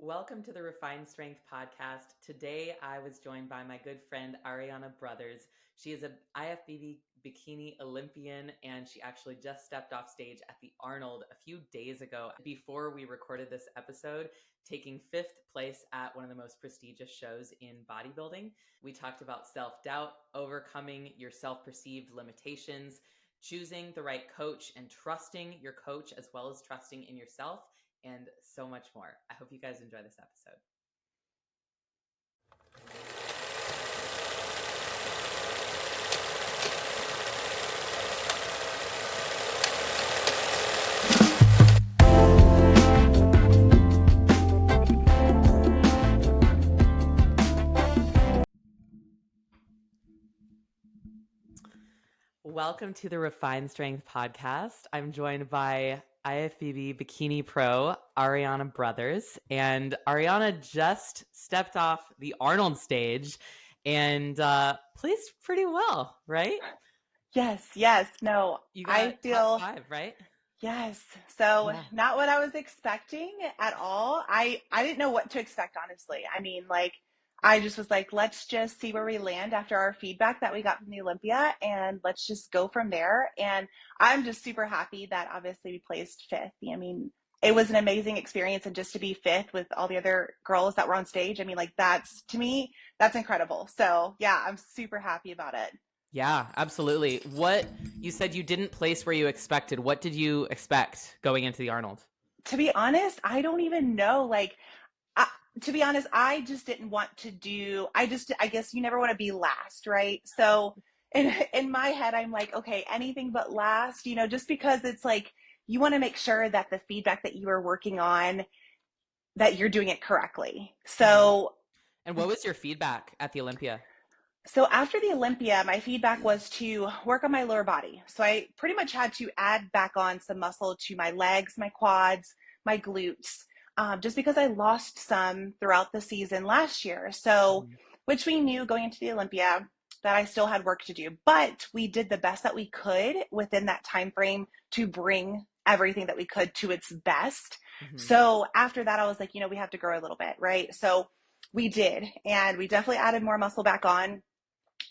Welcome to the Refined Strength podcast. Today, I was joined by my good friend Ariana Brothers. She is an IFBB Bikini Olympian, and she actually just stepped off stage at the Arnold a few days ago before we recorded this episode, taking fifth place at one of the most prestigious shows in bodybuilding. We talked about self-doubt, overcoming your self-perceived limitations, choosing the right coach, and trusting your coach as well as trusting in yourself, and so much more. I hope you guys enjoy this episode. Welcome to the Refined Strength podcast. I'm joined by IFBB Bikini Pro, Ariana Brothers. And Ariana just stepped off the Arnold stage and placed pretty well, right? Yes. No, You got I feel, top 5, right? yes. So Yeah. not what I was expecting at all. I didn't know what to expect, honestly. I mean, I just was like, let's just see where we land after our feedback that we got from the Olympia, and let's just go from there. And I'm just super happy that obviously we placed fifth. I mean, it was an amazing experience, and just to be fifth with all the other girls that were on stage, I mean, that's, to me, that's incredible. So yeah, I'm super happy about it. Yeah, absolutely. What you said you didn't place where you expected. What did you expect going into the Arnold? To be honest, I don't even know. I, to be honest, I just didn't want to do, I guess you never want to be last, right? So in my head, I'm like, okay, anything but last, just because it's like, you want to make sure that the feedback that you are working on, that you're doing it correctly. And what was your feedback at the Olympia? So after the Olympia, my feedback was to work on my lower body. So I pretty much had to add back on some muscle to my legs, my quads, my glutes, just because I lost some throughout the season last year. So, which we knew going into the Olympia that I still had work to do, but we did the best that we could within that time frame to bring everything that we could to its best. So after that, I was like, we have to grow a little bit, right? So we did, and we definitely added more muscle back on.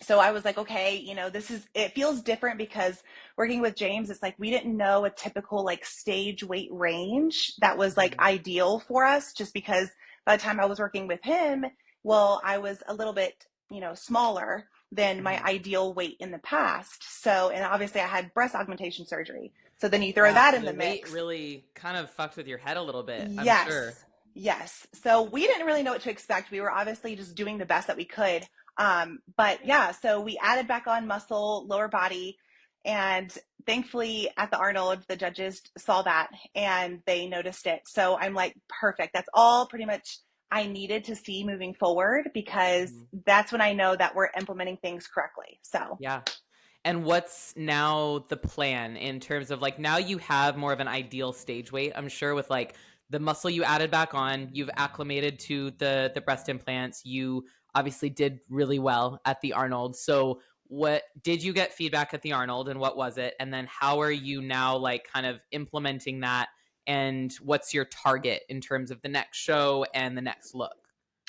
So I was like, okay, it feels different because working with James, it's like we didn't know a typical like stage weight range that was like ideal for us, just because by the time I was working with him, well, I was a little bit, smaller than my ideal weight in the past. So, and obviously I had breast augmentation surgery. So then you throw Yeah, that so in the the weight mix. really kind of fucked with your head a little bit, I'm sure. Yes. Yes. So we didn't really know what to expect. We were obviously just doing the best that we could. But yeah, so we added back on muscle, lower body, and thankfully at the Arnold, the judges saw that and they noticed it. So I'm like, perfect. That's all pretty much I needed to see moving forward, because that's when I know that we're implementing things correctly. So Yeah. And what's now the plan in terms of like now you have more of an ideal stage weight, I'm sure, with like the muscle you added back on, you've acclimated to the breast implants. You obviously did really well at the Arnold. So what did you get feedback at the Arnold, and what was it? And then how are you now like kind of implementing that, and what's your target in terms of the next show and the next look?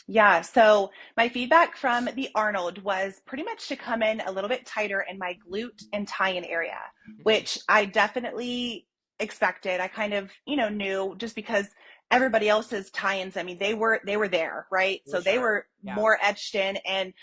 yeah, so my feedback from the Arnold was pretty much to come in a little bit tighter in my glute and tie-in area, which I definitely expected. I kind of, knew, just because everybody else's tie-ins, I mean, they were there, right? For So they sure. were Yeah. more etched in, and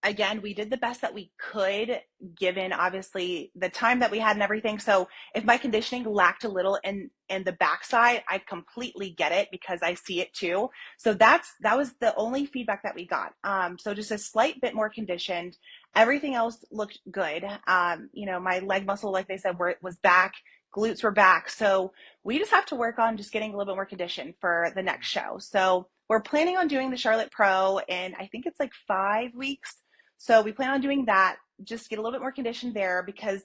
again, we did the best that we could given obviously the time that we had and everything. So if my conditioning lacked a little in the backside, I completely get it, because I see it too. So that was the only feedback that we got. So just a slight bit more conditioned. Everything else looked good. My leg muscle, like they said, was back. Glutes were back. So we just have to work on just getting a little bit more conditioned for the next show. So we're planning on doing the Charlotte Pro, and I think it's like 5 weeks. So we plan on doing that, just get a little bit more conditioned there, because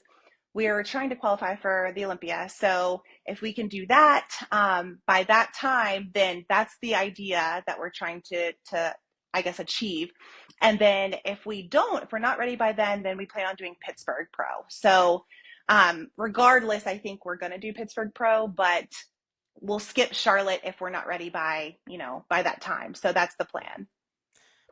we're trying to qualify for the Olympia. So if we can do that by that time, then that's the idea that we're trying to I guess, achieve. And then if we're not ready by then we plan on doing Pittsburgh Pro. So regardless, I think we're going to do Pittsburgh Pro, but we'll skip Charlotte if we're not ready by, by that time. So that's the plan.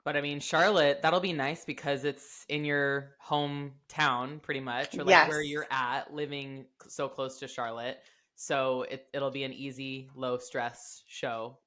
But I mean, Charlotte, that'll be nice because it's in your hometown pretty much, or like where Yes. you're at, living so close to Charlotte. So it'll be an easy, low stress show.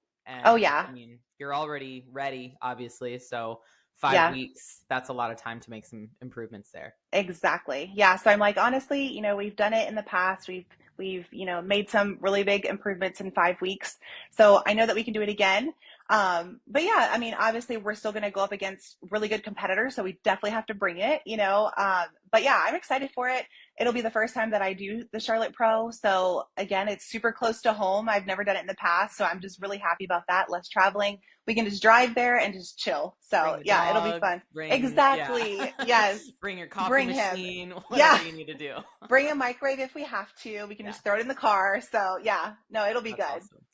Oh And yeah. I mean, you're already ready, obviously. So 5 Yeah. weeks, that's a lot of time to make some improvements there. Exactly. Yeah. So I'm like, honestly, we've done it in the past. We've, made some really big improvements in 5 weeks. So I know that we can do it again. But yeah, I mean, obviously we're still going to go up against really good competitors. So we definitely have to bring it. But yeah, I'm excited for it. It'll be the first time that I do the Charlotte Pro. So again, it's super close to home. I've never done it in the past. So I'm just really happy about that. Less traveling. We can just drive there and just chill. So Bring the yeah, it'll be dog, fun. yeah, Exactly. Yes. bring your coffee Bring him. machine, Yeah. whatever you need to do. Bring a microwave if we have to. We can Yeah, just throw it in the car. So yeah, no, it'll be that's good. awesome.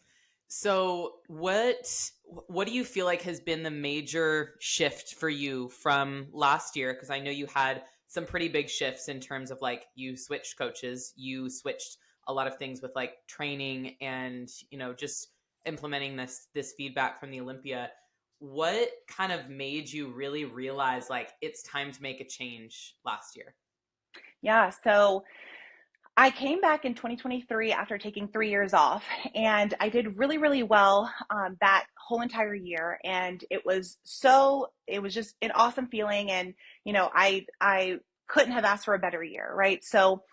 So what do you feel like has been the major shift for you from last year? Because I know you had some pretty big shifts in terms of like you switched coaches, you switched a lot of things with like training and just implementing this feedback from the Olympia. What kind of made you really realize like it's time to make a change last year? Yeah. So I came back in 2023 after taking 3 years off, and I did really, really well that whole entire year. And it was just an awesome feeling. And, I couldn't have asked for a better year, right? So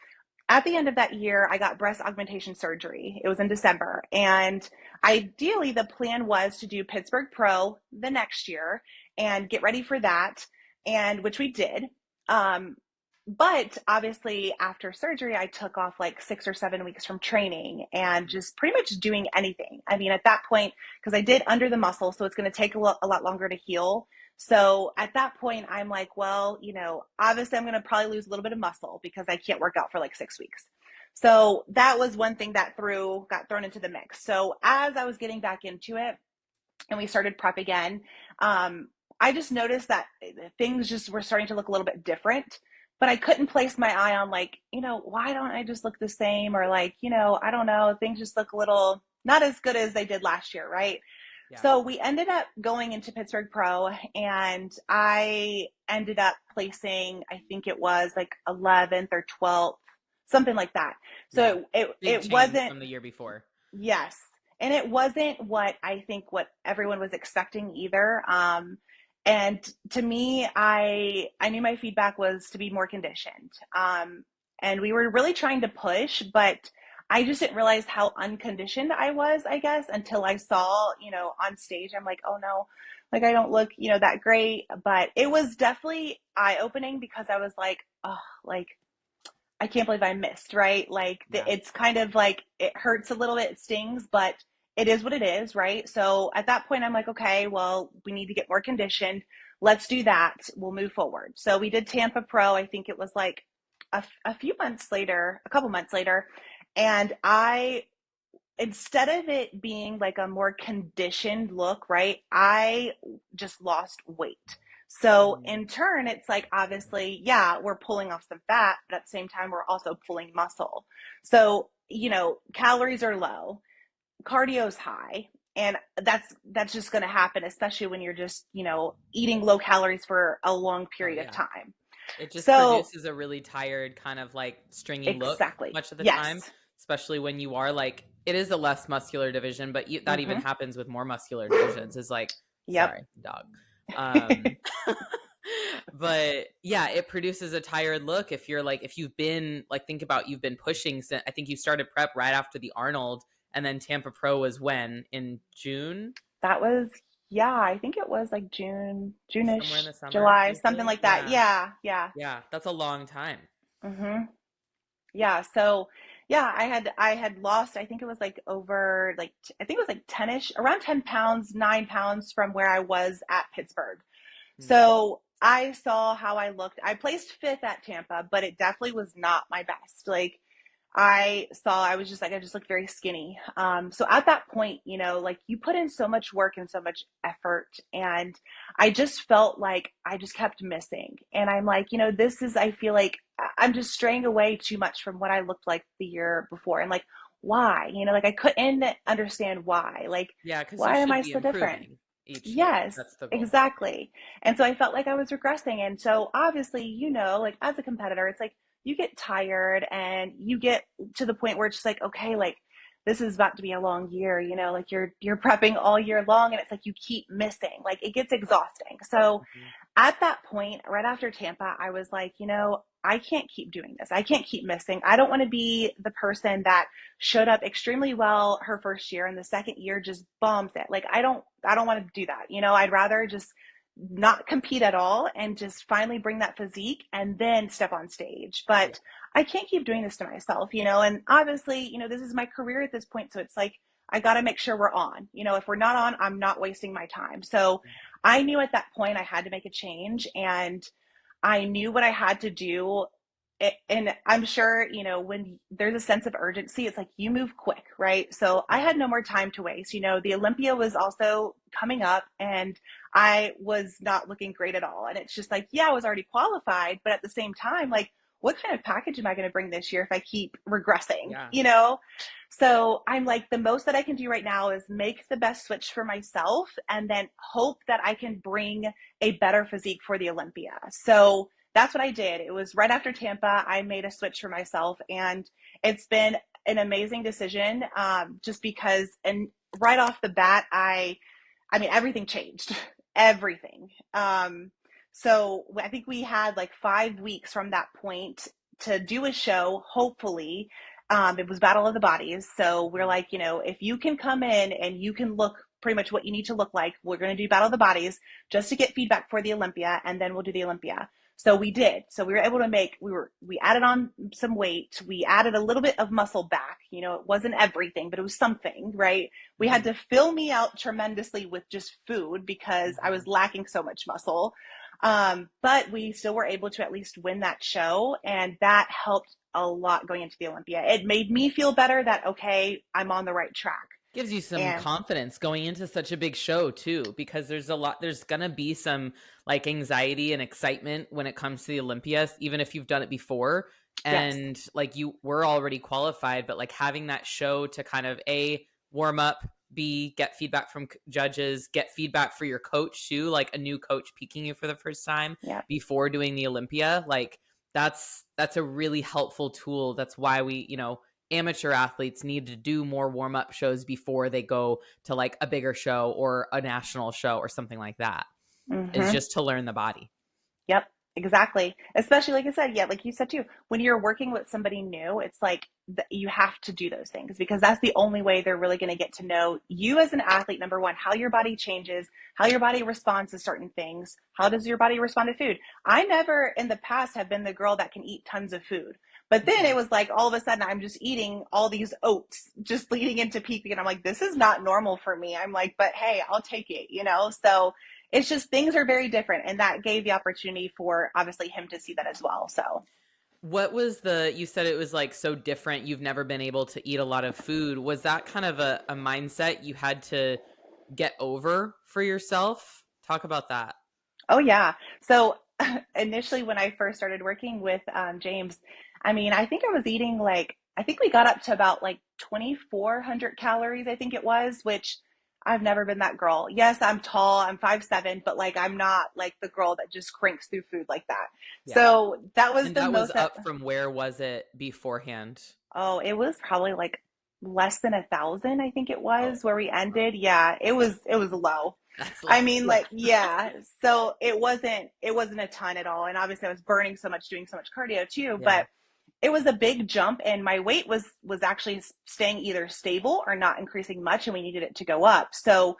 at the end of that year, I got breast augmentation surgery. It was in December. And ideally, the plan was to do Pittsburgh Pro the next year and get ready for that, and which we did. Um, but obviously, after surgery, I took off like 6 or 7 weeks from training and just pretty much doing anything. I mean, at that point, because I did under the muscle, so it's going to take a lot longer to heal. So at that point, I'm like, well, obviously I'm going to probably lose a little bit of muscle because I can't work out for like 6 weeks. So that was one thing that got thrown into the mix. So as I was getting back into it and we started prep again, I just noticed that things just were starting to look a little bit different. But I couldn't place my eye on like, why don't I just look the same? Or like, I don't know, things just look a little not as good as they did last year, right? Yeah. So we ended up going into Pittsburgh Pro, and I ended up placing, I think it was like 11th or 12th, something like that. Yeah. So it Big it change wasn't, from the year before. yes, and it wasn't what everyone was expecting either. And to me, I knew my feedback was to be more conditioned. And we were really trying to push, but I just didn't realize how unconditioned I was, I guess, until I saw, on stage. I'm like, oh no, like I don't look, that great. But it was definitely eye-opening because I was like, oh, like I can't believe I missed, right? Like Yeah. it's kind of like it hurts a little bit, it stings, but it is what it is, right? So at that point, I'm like, okay, well, we need to get more conditioned. Let's do that. We'll move forward. So we did Tampa Pro. I think it was like a few months later, a couple months later. And instead of it being like a more conditioned look, right, I just lost weight. So Mm. in turn, it's like obviously, yeah, we're pulling off some fat, but at the same time, we're also pulling muscle. So, calories are low, cardio's high, and that's just going to happen, especially when you're just, eating low calories for a long Oh period of yeah. time. It just So produces a really tired kind of like stringy look exactly. much of the time, Yes. especially when you are like it is a less muscular division, but that even Mm-hmm. happens with more muscular divisions is like Yep. sorry, dog. Um but yeah, it produces a tired look if you're like if you've been like think about you've been pushing since I think you started prep right after the Arnold and then Tampa Pro was when in June, That was, yeah, I think it was like somewhere in June-ish, the summer July, something usually. like that. Yeah. Yeah, yeah. Yeah, that's a long time. Mm-hmm. Yeah. So yeah, I had lost, I think it was like over like I think it was like 10-ish, around 10 pounds, 9 pounds from where I was at Pittsburgh. Hmm. So I saw how I looked. I placed fifth at Tampa, but it definitely was not my best. Like I was just like, I just looked very skinny. So at that point, like you put in so much work and so much effort, and I just felt like I just kept missing. And I'm like, I feel like I'm just straying away too much from what I looked like the year before. And like, why? Like I couldn't understand why. Like, Yeah, because you why am should I be so different? improving each year. Yes, That's the goal. exactly. And so I felt like I was regressing. And so obviously, like as a competitor, it's like you get tired and you get to the point where it's just like, okay, like this is about to be a long year, like you're prepping all year long and it's like you keep missing. Like it gets exhausting. So Mhm. at that point, right after Tampa, I was like, I can't keep doing this. I can't keep missing. I don't want to be the person that showed up extremely well her first year and the second year just bombs it. Like I don't want to do that. I'd rather just not compete at all and just finally bring that physique and then step on stage. Yeah. But I can't keep doing this to myself, and obviously, this is my career at this point. So it's like, I got to make sure we're on. If we're not on, I'm not wasting my time. So I knew at that point I had to make a change and I knew what I had to do. And I'm sure, when there's a sense of urgency, it's like you move quick, right? So I Yeah. had no more time to waste. The Olympia was also coming up and I was not looking great at all. And it's just like, yeah, I was already qualified, but at the same time, like, what kind of package am I going to bring this year if I keep regressing, Yeah. So I'm like, the most that I can do right now is make the best switch for myself and then hope that I can bring a better physique for the Olympia. So that's what I did. It was right after Tampa, I made a switch for myself and it's been an amazing decision, just because, and right off the bat, I mean, everything changed, everything. So I think we had like 5 weeks from that point to do a show, hopefully. It was Battle of the Bodies. So we're Mhm. like, if you can come in and you can look pretty much what you need to look like, we're going to do Battle of the Bodies just to get feedback for the Olympia, and then we'll do the Olympia. So we did. So we were able to we added on some weight. We added a little bit of muscle back. It wasn't everything, but it was something, right? We had Mhm. to fill me out tremendously with just food because I was Mhm. lacking so much muscle. But we still were able to at least win that show. And that helped a lot going into the Olympia. It made me feel better that, okay, I'm on the right track. Gives you some And confidence going into such a big show too, because there's gonna be some like anxiety and excitement when it comes to the Olympias, even if you've done it before. yes, And like you were already qualified, but like having that show to kind of A, warm up, B, get feedback from judges, get feedback for your coach too, like a new coach peeking you for the first time yeah. before doing the Olympia, like that's a really helpful tool. That's why amateur athletes need to do more warm up shows before they go to like a bigger show or a national show or something like that, is Mm-hmm. just to learn the body. Yep, exactly. Especially like I said, yeah, like you said too, when you're working with somebody new, it's like you have to do those things because that's the only way they're really going to get to know you as an athlete. Number one, how your body changes, how your body responds to certain things. How does your body respond to food? I never in the past have been the girl that can eat tons of food. But then it Mhm. was like all of a sudden I'm just eating all these oats just leading into peak. And I'm like, this is not normal for me. I'm like, but hey, I'll take it. So it's just things are very different. And that gave the opportunity for obviously him to see that as well. So, What was you said it was like so different. You've never been able to eat a lot of food. Was that kind of a mindset you had to get over for yourself? Talk about that. oh, yeah. So, initially, when I first started working with James, I mean, I think I was eating like, I think we got up to about like 2,400 calories, I think it was, which I've never been that girl. Yes, I'm tall, I'm 5'7", but like I'm not like the girl that just cranks through food like that. Yeah. So that was And the that was most that, up from where was it beforehand? oh, it was probably like less than 1,000, I think it Oh, was where we wow. ended. Yeah, it was low. That's I low. mean, Yeah. like, yeah. So it wasn't a ton at all. And obviously I was burning so much, doing so much cardio too, Yeah. but it was a big jump and my weight was actually staying either stable or not increasing much and we needed it to go up. So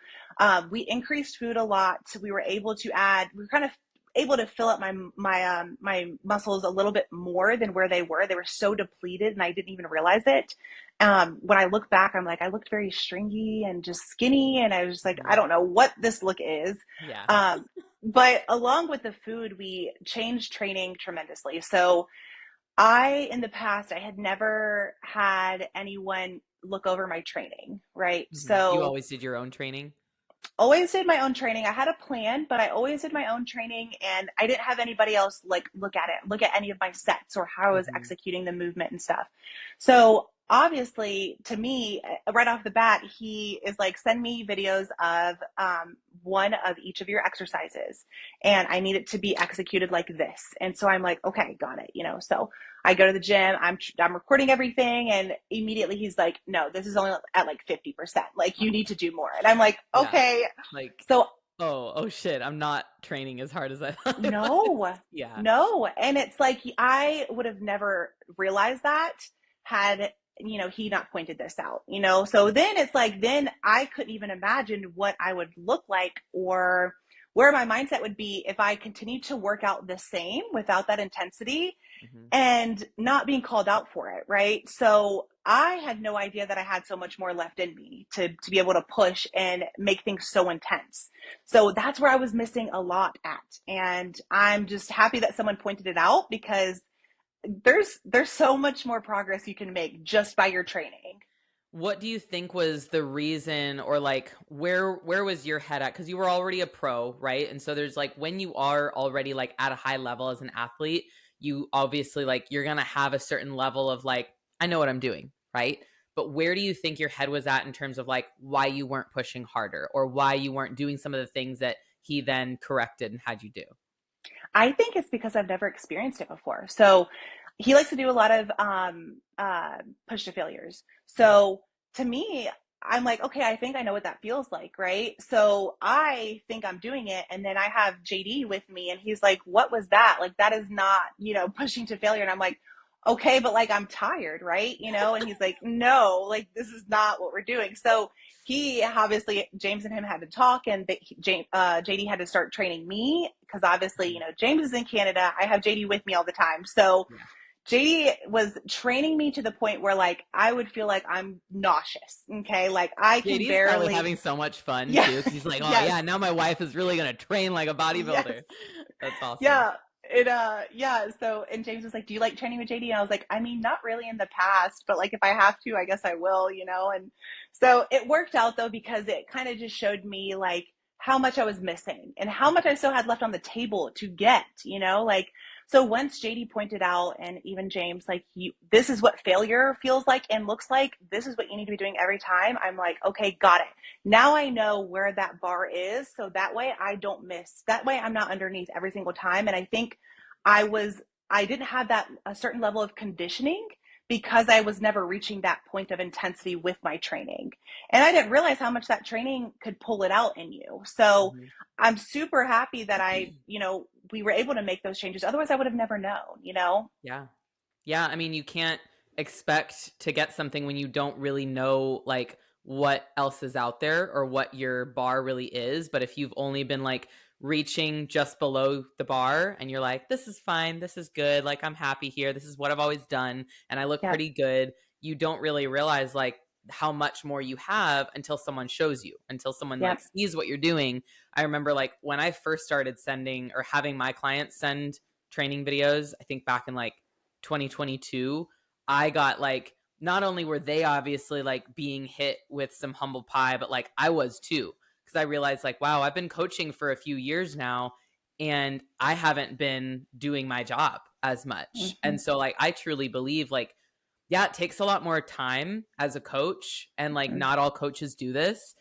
we increased food a lot. So we were able to add, we were kind of able to fill up my muscles a little bit more than where they were. They were so depleted and I didn't even realize it. When I look back, I'm like, I looked very stringy and just skinny. And I was just like, I Mhm. don't know what this look is. Yeah. Um, but along with the food, we changed training tremendously. So in the past, I had never had anyone look over my training, right? Mhm. You So always did your own training? always did my own training. I had a plan, but I always did my own training and I didn't have anybody else like look at any of my sets or how I was Mhm. executing the movement and stuff. So obviously, to me, right off the bat, he is like, send me videos of one of each of your exercises, and I need it to be executed like this. And so I'm like, okay, got it. So I go to the gym, I'm recording everything, and immediately he's like, no, this is only at like 50%. Like, you need to do more. And I'm like, Yeah. okay. Like, So oh shit, I'm not training as hard as I thought I was. no, Yeah. no. And it's like, I would have never realized that had, he not pointed this out, So then it's like, then I couldn't even imagine what I would look like or where my mindset would be if I continued to work out the same without that intensity Hmm. and not being called out for it, right? So I had no idea that I had so much more left in me to be able to push and make things so intense. So that's where I was missing a lot at. And I'm just happy that someone pointed it out, because there's so much more progress you can make just by your training. What do you think was the reason, or like where was your head at? Because you were already a pro, right? And so there's like, when you are already like at a high level as an athlete, you obviously like, you're gonna have a certain level of like, I know what I'm doing, right? But where do you think your head was at in terms of like why you weren't pushing harder, or why you weren't doing some of the things that he then corrected and had you do? I think it's because I've never experienced it before. So he likes to do a lot of push to failures. Mm. So to me, I'm like, okay, I think I know what that feels like, right? So I think I'm doing it. And then I have JD with me, and he's like, what was that? Like, that is not, pushing to failure. And I'm like, okay, but like, I'm tired, right? And he's like, no, like, this is not what we're doing. So he obviously, James and him had to talk, and JD had to start training me, because obviously, Mhm. James is in Canada. I have JD with me all the time. So Yeah. JD was training me to the point where like I would feel like I'm nauseous. Okay. Like I can JD's probably barely, having so much fun yeah, too, because he's like, oh yes, yeah, now my wife is really gonna train like a yes. bodybuilder. That's awesome. Yeah. Yeah. So, and James was like, do you like training with JD? And I was like, I mean, not really in the past, but like if I have to, I guess I will, And so it worked out though, because it kind of just showed me like how much I was missing and how much I still had left on the table to get, like, so once JD pointed out, and even James, like, this is what failure feels like and looks like. This is what you need to be doing every time. I'm like, okay, got it. Now I know where that bar is, so that way I don't miss. That way I'm not underneath every single time. And I think I was I didn't have that a certain level of conditioning, because I was never reaching that point of intensity with my training. And I didn't realize how much that training could pull it out in you. So Mhm. I'm super happy that we were able to make those changes. Otherwise I would have never known. Yeah. Yeah, I mean, you can't expect to get something when you don't really know like what else is out there or what your bar really is. But if you've only been like reaching just below the bar and you're like, this is fine, this is good, like I'm happy here, this is what I've always done, and I look Yep. pretty good, you don't really realize like how much more you have until someone shows you, until someone like Yep. sees what you're doing. I remember like when I first started sending or having my clients send training videos, I think back in like 2022, I got like, not only were they obviously like being hit with some humble pie, but like I was too. Cause I realized like, wow, I've been coaching for a few years now and I haven't been doing my job as much. Mm-hmm. And so like, I truly believe like, yeah, it takes a lot more time as a coach. And like, Mm-hmm. not all coaches do this,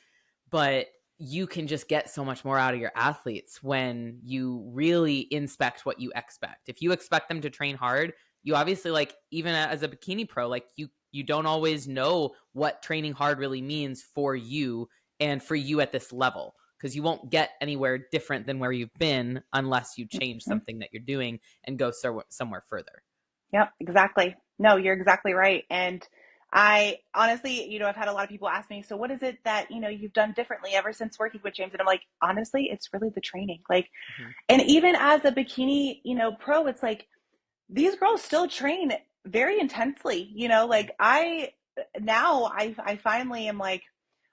but you can just get so much more out of your athletes when you really inspect what you expect. If you expect them to train hard, you obviously like, even as a bikini pro, like you don't always know what training hard really means for you and for you at this level, because you won't get anywhere different than where you've been unless you change Mm-hmm. something that you're doing and go somewhere further. Yep, exactly. No, you're exactly right. And I honestly, I've had a lot of people ask me, so what is it that, you've done differently ever since working with James? And I'm like, honestly, it's really the training. Like, Mhm. and even as a bikini, pro, it's like these girls still train very intensely, like I finally am like,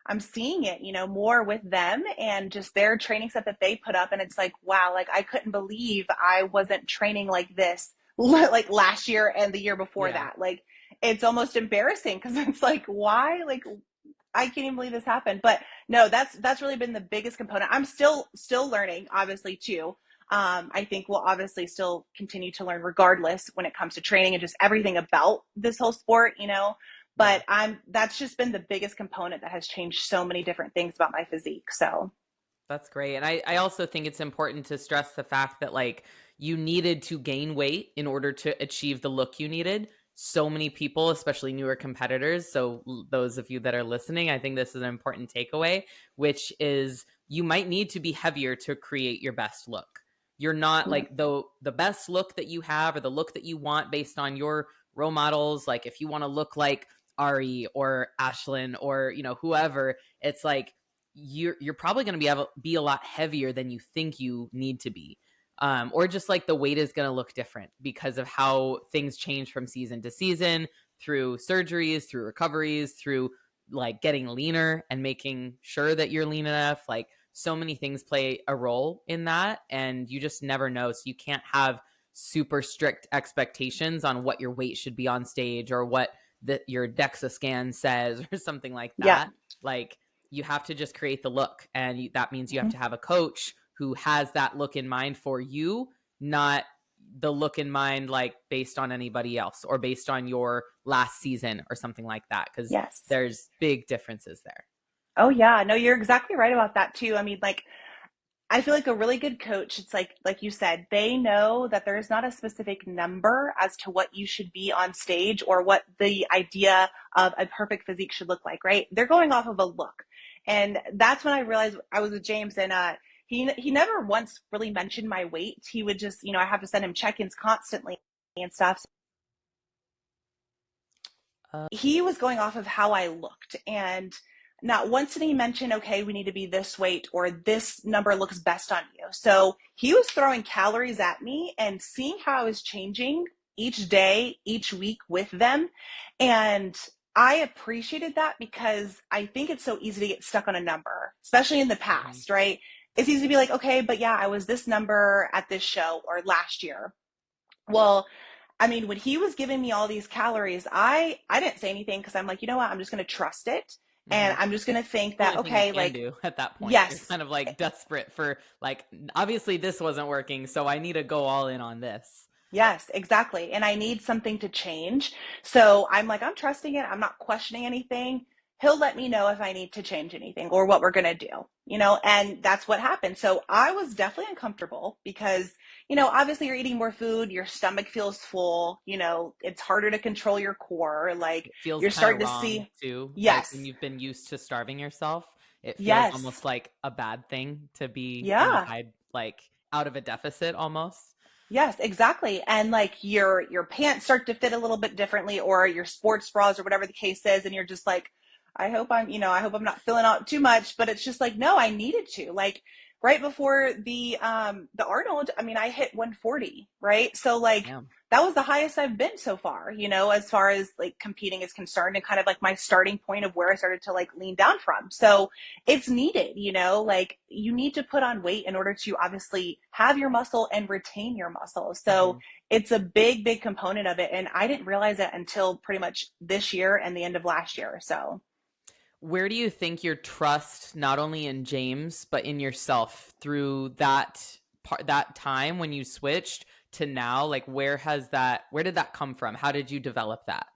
I'm seeing it, more with them and just their training stuff that they put up. And it's like, wow, like I couldn't believe I wasn't training like this like last year and the year before Yeah. that. Like it's almost embarrassing, because it's like, why? Like I can't even believe this happened. But no, that's really been the biggest component. I'm still learning, obviously, too. I think we'll obviously still continue to learn regardless when it comes to training and just everything about this whole sport. but Yeah. that's just been the biggest component that has changed so many different things about my physique. So That's great. And I also think it's important to stress the fact that like you needed to gain weight in order to achieve the look you needed. So many people, especially newer competitors. So those of you that are listening, I think this is an important takeaway, which is you might need to be heavier to create your best look. You're not yeah, like the best look that you have or the look that you want based on your role models. Like if you want to look like Ari or Ashlyn or whoever, it's like you're probably going to be a lot heavier than you think you need to be, or just like the weight is going to look different because of how things change from season to season, through surgeries, through recoveries, through like getting leaner and making sure that you're lean enough. Like so many things play a role in that, and you just never know. So you can't have super strict expectations on what your weight should be on stage or what your DEXA scan says or something like yeah. that. Like you have to just create the look, and that means you have Mhm. to have a coach who has that look in mind for you, not the look in mind like based on anybody else or based on your last season or something like that, because Yes. there's big differences there. Oh yeah, no, you're exactly right about that too. I mean, like I feel like a really good coach, it's like you said, they know that there's not a specific number as to what you should be on stage or what the idea of a perfect physique should look like, right? They're going off of a look. And that's when I realized I was with James, and he never once really mentioned my weight. He would just, I have to send him check-ins constantly and stuff. uh, He was going off of how I looked, and not once did he mention, okay, we need to be this weight or this number looks best on you. So he was throwing calories at me and seeing how I was changing each day, each week with them. And I appreciated that because I think it's so easy to get stuck on a number, especially in the mhm. past, right? It's easy to be like, okay, but yeah, I was this number at this show or last year. Well, I mean, when he was giving me all these calories, I didn't say anything because I'm like, you know what? I'm just going to trust it. And Mhm. I'm just going to think The that, only thing you okay, can like, do at that point, you're yes, kind of like desperate for like, obviously this wasn't working, so I need to go all in on this. yes, exactly. And I need something to change. So I'm like, I'm trusting it. I'm not questioning anything. He'll let me know if I need to change anything or what we're going to do, and that's what happened. So I was definitely uncomfortable because, obviously you're eating more food, your stomach feels full, it's harder to control your core. Like It feels you're kind of starting to wrong see, too. Like when yes, you've been used to starving yourself, it feels yes, almost like a bad thing to be in a yeah. high, like out of a deficit almost. Yes, exactly. And like your pants start to fit a little bit differently or your sports bras or whatever the case is, and you're just like, I hope I'm not filling out too much, but it's just like, no, I needed to. Like right before the Arnold, I mean, I hit 140, right? So like Damn. that was the highest I've been so far, as far as like competing is concerned and kind of like my starting point of where I started to like lean down from. So it's needed, like you need to put on weight in order to obviously have your muscle and retain your muscle. So Mhm. it's a big, big component of it. And I didn't realize it until pretty much this year and the end of last year. So Where do you think your trust, not only in James, but in yourself through that time when you switched to now, like where did that come from? How did you develop that?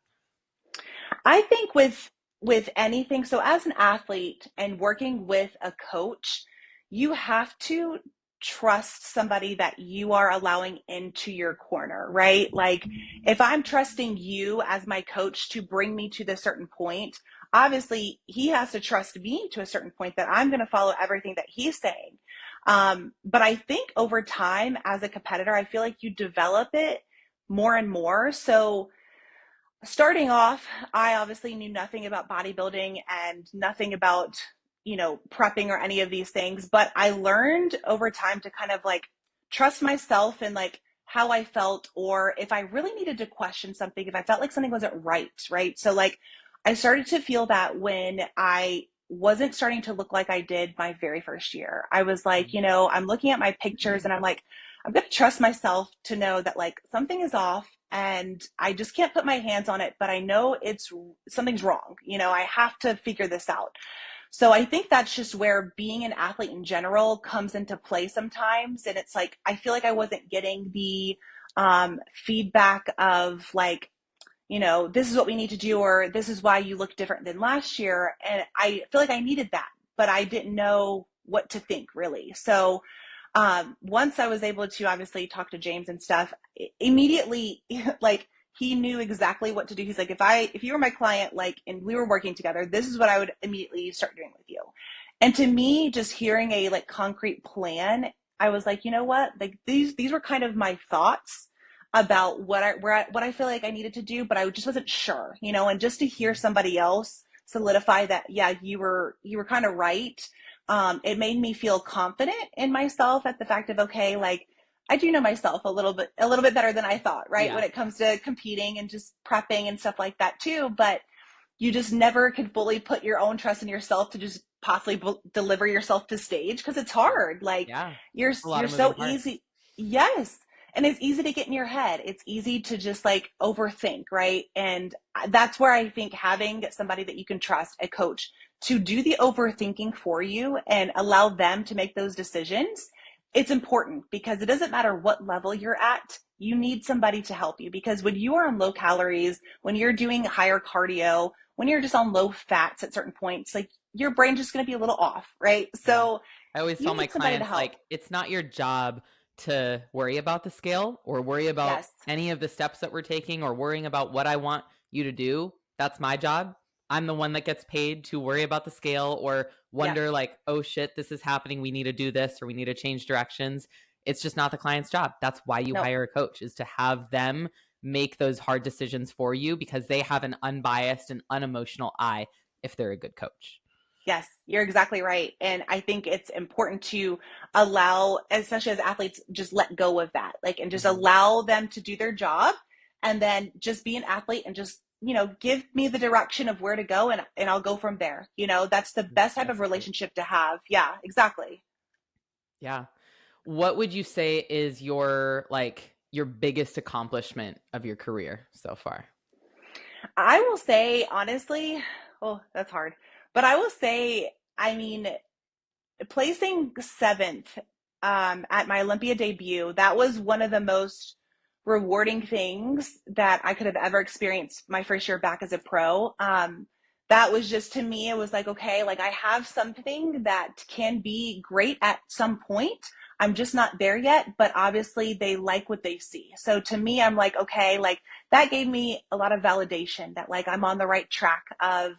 I think with anything, so as an athlete and working with a coach, you have to trust somebody that you are allowing into your corner, right? Like if I'm trusting you as my coach to bring me to this certain point, obviously he has to trust me to a certain point that I'm going to follow everything that he's saying. But I think over time as a competitor, I feel like you develop it more and more. So starting off, I obviously knew nothing about bodybuilding and nothing about, prepping or any of these things, but I learned over time to kind of like trust myself and like how I felt, or if I really needed to question something, if I felt like something wasn't right, right? So like I started to feel that when I wasn't starting to look like I did my very first year. I was like, I'm looking at my pictures and I'm like, I'm going to trust myself to know that like something is off and I just can't put my hands on it, but I know it's something's wrong. I have to figure this out. So I think that's just where being an athlete in general comes into play sometimes. And it's like, I feel like I wasn't getting the feedback of like, this is what we need to do, or this is why you look different than last year. And I feel like I needed that, but I didn't know what to think really. So once I was able to obviously talk to James and stuff, immediately, like he knew exactly what to do. He's like, if you were my client, like, and we were working together, this is what I would immediately start doing with you. And to me, just hearing a like concrete plan, I was like, you know what? Like these were kind of my thoughts about what I feel like I needed to do, but I just wasn't sure, and just to hear somebody else solidify that, yeah, you were kind of right. It made me feel confident in myself at the fact of, okay, like I do know myself a little bit better than I thought, right? Yeah. When it comes to competing and just prepping and stuff like that too. But you just never can fully put your own trust in yourself to just possibly deliver yourself to stage because it's Yeah. hard. Like Yeah. you're A lot you're of moving so parts. easy. Yes. And it's easy to get in your head. It's easy to just like overthink, right? And that's where I think having somebody that you can trust, a coach, to do the overthinking for you and allow them to make those decisions, it's important because it doesn't matter what level you're at. You need somebody to help you because when you are on low calories, when you're doing higher cardio, when you're just on low fats at certain points, like your brain's just going to be a little off, right? Yeah. So I always you tell my need somebody to clients, help. like, it's not your job to worry about the scale or worry about Yes. any of the steps that we're taking or worrying about what I want you to do. That's my job. I'm the one that gets paid to worry about the scale or Yep. wonder, like, oh shit, this is happening. We need to do this or we need to change directions. It's just not the client's job. That's why you Nope. hire a coach, is to have them make those hard decisions for you because they have an unbiased and unemotional eye if they're a good coach. Yes, you're exactly right. And I think it's important to allow, especially as athletes, just let go of that, like, and just Mhm. allow them to do their job and then just be an athlete and just, give me the direction of where to go and I'll go from there. That's the best type of That's great. relationship to have. Yeah, exactly. Yeah. What would you say is your biggest accomplishment of your career so far? I will say, honestly, oh, that's hard. But I will say, I mean, placing seventh at my Olympia debut, that was one of the most rewarding things that I could have ever experienced my first year back as a pro. That was just, to me, it was like, okay, like I have something that can be great at some point. I'm just not there yet, but obviously they like what they see. So to me, I'm like, okay, like that gave me a lot of validation that like I'm on the right track of,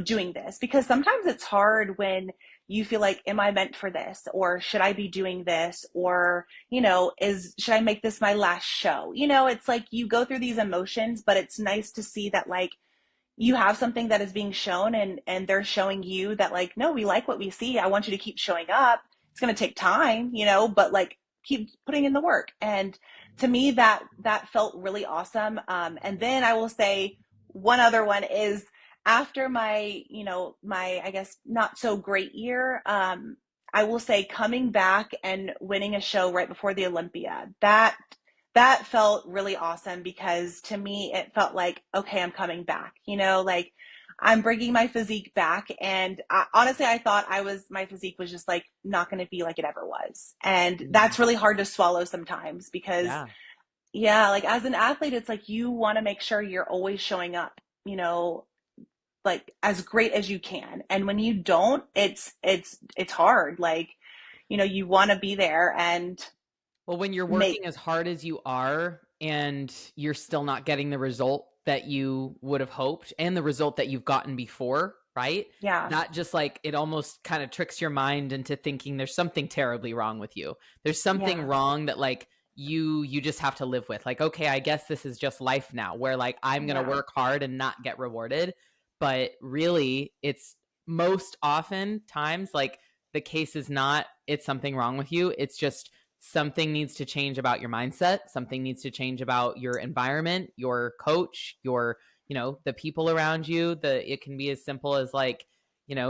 doing this because sometimes it's hard when you feel like, am I meant for this? Or should I be doing this? Or, should I make this my last show? It's like you go through these emotions, but it's nice to see that like you have something that is being shown and they're showing you that like, no, we like what we see. I want you to keep showing up. It's going to take time, but like keep putting in the work. And to me, that felt really awesome. And then I will say one other one is after my I guess not so great year. I will say coming back and winning a show right before the Olympia, that felt really awesome because to me it felt like, okay, I'm coming back, like I'm bringing my physique back. And honestly, I thought my physique was just like not going to be like it ever was, and Mm. that's really hard to swallow sometimes because Yeah. yeah, like as an athlete, it's like you want to make sure you're always showing up, like as great as you can, and when you don't, it's hard, like you want to be there and Well, when you're make. working as hard as you are and you're still not getting the result that you would have hoped and the result that you've gotten before, right? Yeah. That just like it almost kind of tricks your mind into thinking there's something terribly wrong with you. There's something Yeah. wrong that like you just have to live with. Like, okay, I guess this is just life now where like I'm going to Yeah. work hard and not get rewarded. But really, it's most often times like the case is not it's something wrong with you. It's just something needs to change about your mindset, something needs to change about your environment, your coach, your the people around you. It can be as simple as like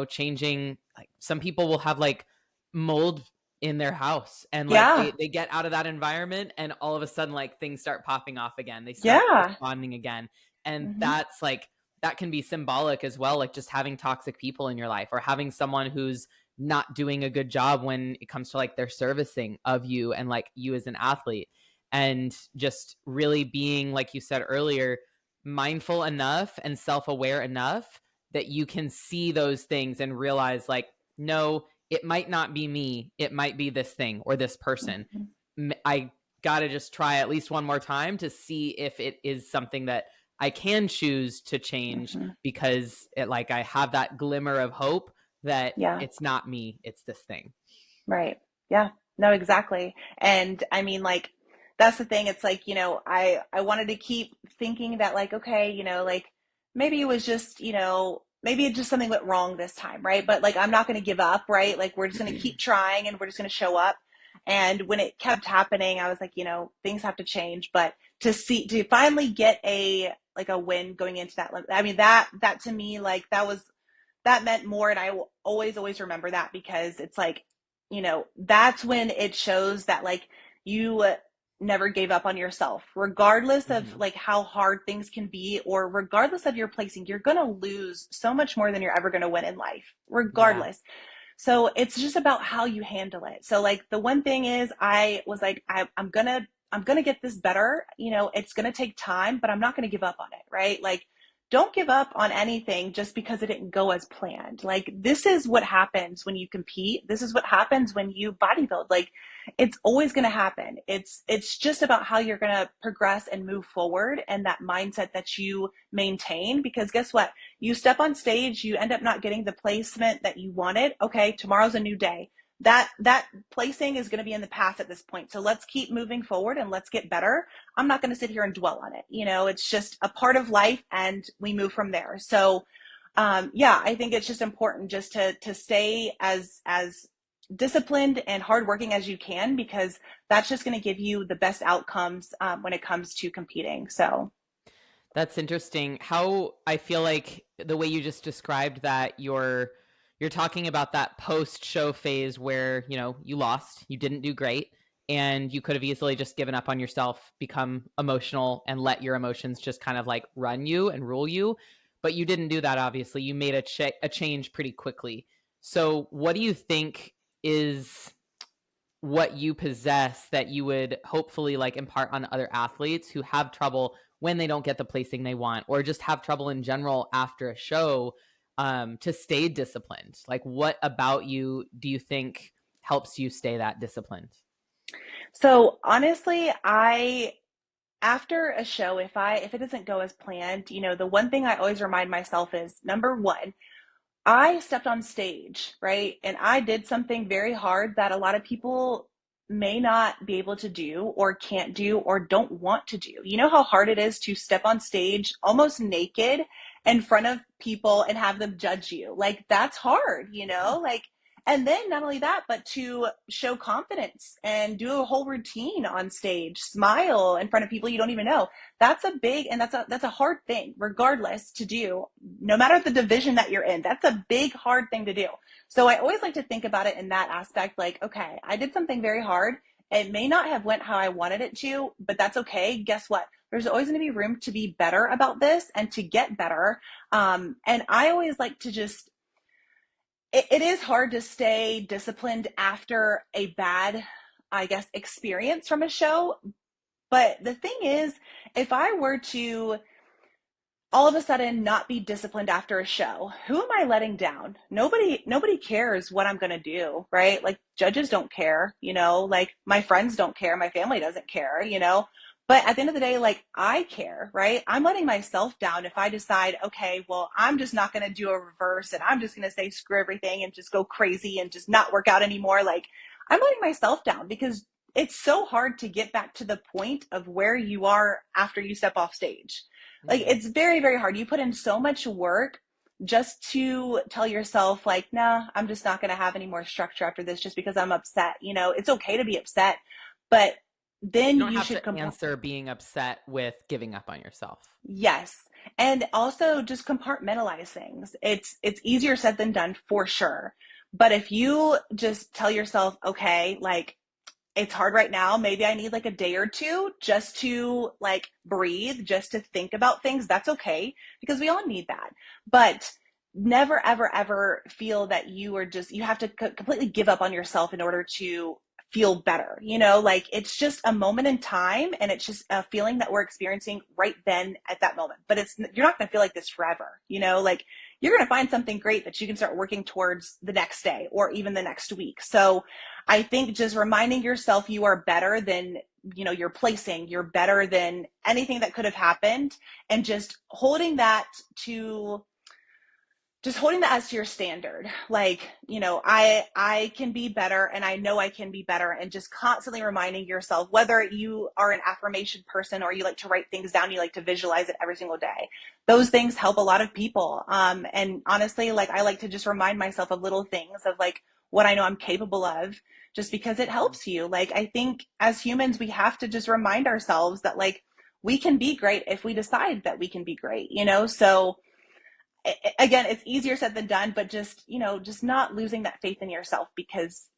changing, like some people will have like mold in their house and like Yeah. they get out of that environment and all of a sudden like things start popping off again, they start Yeah. responding again. And Hmm. that's like that can be symbolic as well, like just having toxic people in your life or having someone who's not doing a good job when it comes to like their servicing of you and like you as an athlete, and just really being, like you said earlier, mindful enough and self-aware enough that you can see those things and realize like, no, it might not be me. It might be this thing or this person. I got to just try at least one more time to see if it is something that I can choose to change, because like I have that glimmer of hope that Yeah. it's not me, it's this thing. Right. Yeah. No, exactly. And I mean, like, that's the thing. It's like, I wanted to keep thinking that, like, okay, like maybe it was just, maybe it just something went wrong this time, right? But like, I'm not going to give up, right? Like, we're just going to keep trying and we're just going to show up. And when it kept happening, I was like, things have to change. But to finally get a win going into that, I mean, that to me, like, that meant more. And I will always remember that, because it's like, that's when it shows that like you never gave up on yourself, regardless of like how hard things can be, or regardless of your placing. You're going to lose so much more than you're ever going to win in life, Yeah. regardless. So it's just about how you handle it. So like the one thing is, I was like, I'm gonna get this better. It's gonna take time, but I'm not gonna give up on it, right? Like, don't give up on anything just because it didn't go as planned. Like, this is what happens when you compete. This is what happens when you bodybuild. Like, it's always going to happen. It's just about how you're going to progress and move forward, and that mindset that you maintain. Because guess what? You step on stage, you end up not getting the placement that you wanted. Okay, tomorrow's a new day. That placing is going to be in the past at this point. So let's keep moving forward and let's get better. I'm not going to sit here and dwell on it. It's just a part of life, and we move from there. So, yeah, I think it's just important just to stay as disciplined and hardworking as you can, because that's just going to give you the best outcomes when it comes to competing. So. That's interesting. How I feel like the way you just described that, you're talking about that post-show phase where, you lost, you didn't do great, and you could have easily just given up on yourself, become emotional, and let your emotions just kind of like run you and rule you. But you didn't do that, obviously. You made a change pretty quickly. So what do you think is what you possess that you would hopefully like impart on other athletes who have trouble when they don't get the placing they want, or just have trouble in general after a show, to stay disciplined? Like, what about you do you think helps you stay that disciplined? So honestly, after a show, if it doesn't go as planned, the one thing I always remind myself is, number one, I stepped on stage, right? And I did something very hard that a lot of people may not be able to do, or can't do, or don't want to do. You know how hard it is to step on stage almost naked in front of people and have them judge you? Like, that's hard, Yeah. Like, and then not only that, but to show confidence and do a whole routine on stage, smile in front of people you don't even know. That's a big, and that's a hard thing, regardless, to do, no matter the division that you're in. That's a big, hard thing to do. So I always like to think about it in that aspect, like, okay, I did something very hard. It may not have went how I wanted it to, but that's okay. Guess what? There's always going to be room to be better about this and to get better. And I always like to just, it is hard to stay disciplined after a bad, I guess, experience from a show. But the thing is, if I were to all of a sudden not be disciplined after a show, who am I letting down? Nobody cares what I'm going to do, right? Like, judges don't care, like my friends don't care, my family doesn't care, but at the end of the day, like, I care, right? I'm letting myself down if I decide, okay, well, I'm just not going to do a reverse, and I'm just going to say screw everything and just go crazy and just not work out anymore. Like, I'm letting myself down, because it's so hard to get back to the point of where you are after you step off stage. Like, Mm-hmm. it's very, very hard. You put in so much work just to tell yourself, like, nah, I'm just not going to have any more structure after this just because I'm upset. It's okay to be upset, but You then don't you have should to answer being upset with giving up on yourself. yes. And also just compartmentalize things. It's easier said than done, for sure. But if you just tell yourself, okay, like, it's hard right now, maybe I need like a day or two just to like breathe, just to think about things. That's okay, because we all need that. But never, ever, ever feel that you have to completely give up on yourself in order to feel better. You know, like it's just a moment in time and it's just a feeling that we're experiencing right then at that moment. But you're not going to feel like this forever. You know, like you're going to find something great that you can start working towards the next day or even the next week. So I think just reminding yourself you are better than, you know, your placing, you're better than anything that could have happened, and just holding that as your standard. Like, you know, I can be better, and I know I can be better, and just constantly reminding yourself, whether you are an affirmation person or you like to write things down, you like to visualize it every single day. Those things help a lot of people. And honestly, like I like to just remind myself of little things of like what I know I'm capable of, just because it helps you. Like I think as humans, we have to just remind ourselves that like we can be great if we decide that we can be great, you know? So again, it's easier said than done, but just, you know, just not losing that faith in yourself, because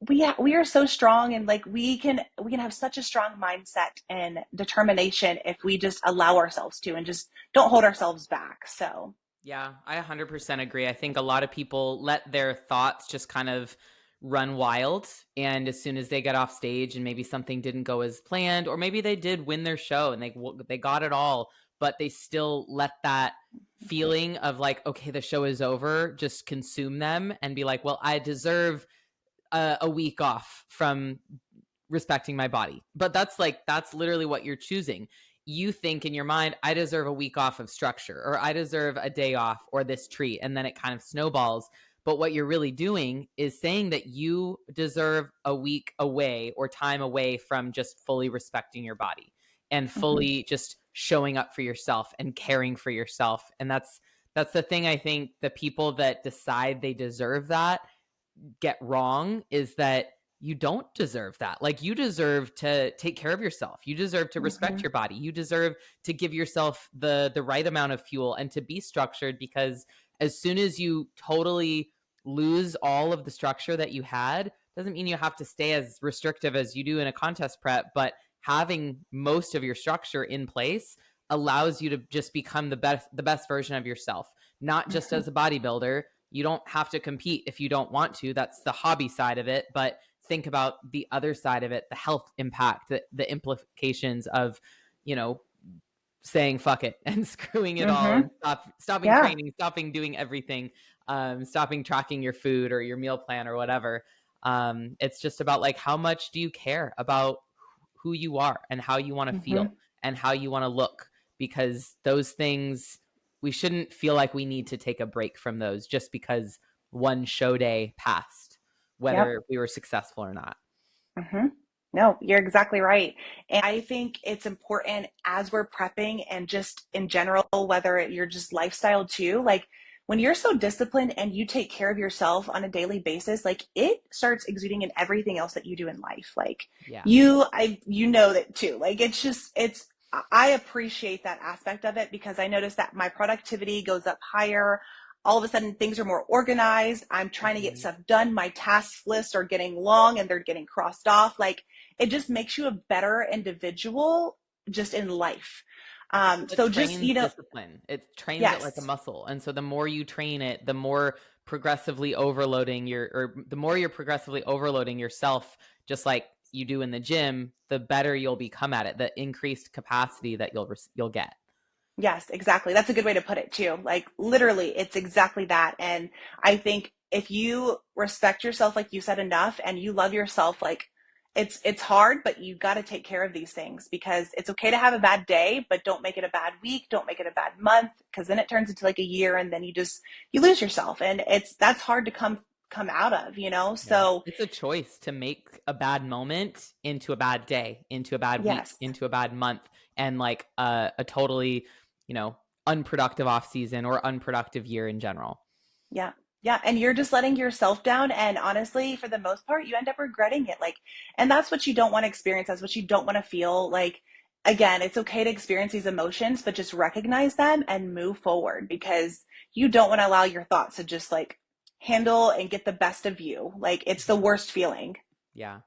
we are so strong, and like we can have such a strong mindset and determination if we just allow ourselves to, and just don't hold ourselves back. So Yeah, I 100% agree. I think a lot of people let their thoughts just kind of run wild. And as soon as they get off stage and maybe something didn't go as planned, or maybe they did win their show and they got it all, but they still let that feeling of like, okay, the show is over, just consume them and be like, well, I deserve a week off from respecting my body. But that's literally what you're choosing. You think in your mind, I deserve a week off of structure, or I deserve a day off, or this treat, and then it kind of snowballs. But what you're really doing is saying that you deserve a week away or time away from just fully respecting your body and mhm, fully just showing up for yourself and caring for yourself. And that's the thing. I think the people that decide they deserve that get wrong is that you don't deserve that. Like you deserve to take care of yourself. You deserve to respect mhm, your body. You deserve to give yourself the right amount of fuel and to be structured, because as soon as you totally lose all of the structure that you had, doesn't mean you have to stay as restrictive as you do in a contest prep, but having most of your structure in place allows you to just become the best version of yourself, not just mhm. as a bodybuilder. You don't have to compete if you don't want to. That's the hobby side of it. But think about the other side of it, the health impact, the implications of, you know, saying fuck it and screwing it all and Mhm. stopping Yeah. training, stopping doing everything, stopping tracking your food or your meal plan or whatever. It's just about like, how much do you care about who you are and how you want to feel Mhm. and how you want to look? Because those things, we shouldn't feel like we need to take a break from those just because one show day passed, Yep. whether we were successful or not. Hmm. No, you're exactly right. And I think it's important as we're prepping, and just in general, whether you're just lifestyle too, like when you're so disciplined and you take care of yourself on a daily basis, like it starts exuding in everything else that you do in life. Like Yeah. you know that too. Like I appreciate that aspect of it, because I notice that my productivity goes up higher. All of a sudden things are more organized. I'm trying to get Mhm. stuff done. My task lists are getting long and they're getting crossed off. Like it just makes you a better individual just in life. It So just, trains you know, discipline. It trains it like a yes, muscle. And so the more you train it, the more progressively overloading the more you're progressively overloading yourself, just like you do in the gym, the better you'll become at it, the increased capacity that you'll get. yes, exactly. That's a good way to put it too. Like literally, it's exactly that. And I think if you respect yourself, like you said, enough, and you love yourself, like it's hard, but you got to take care of these things, because it's okay to have a bad day, but don't make it a bad week, don't make it a bad month, because then it turns into like a year, and then you lose yourself, and that's hard to come out of, you know? Yeah. So, It's a choice to make a bad moment into a bad day, into a bad week, yes. into a bad month, and like a totally, you know, unproductive off season or unproductive year in general. Yeah. Yeah. And you're just letting yourself down. And honestly, for the most part, you end up regretting it. Like, and that's what you don't want to experience. That's what you don't want to feel. Like, again, it's okay to experience these emotions, but just recognize them and move forward, because you don't want to allow your thoughts to just like handle and get the best of you. Like, it's the Mhm. worst feeling. Yeah.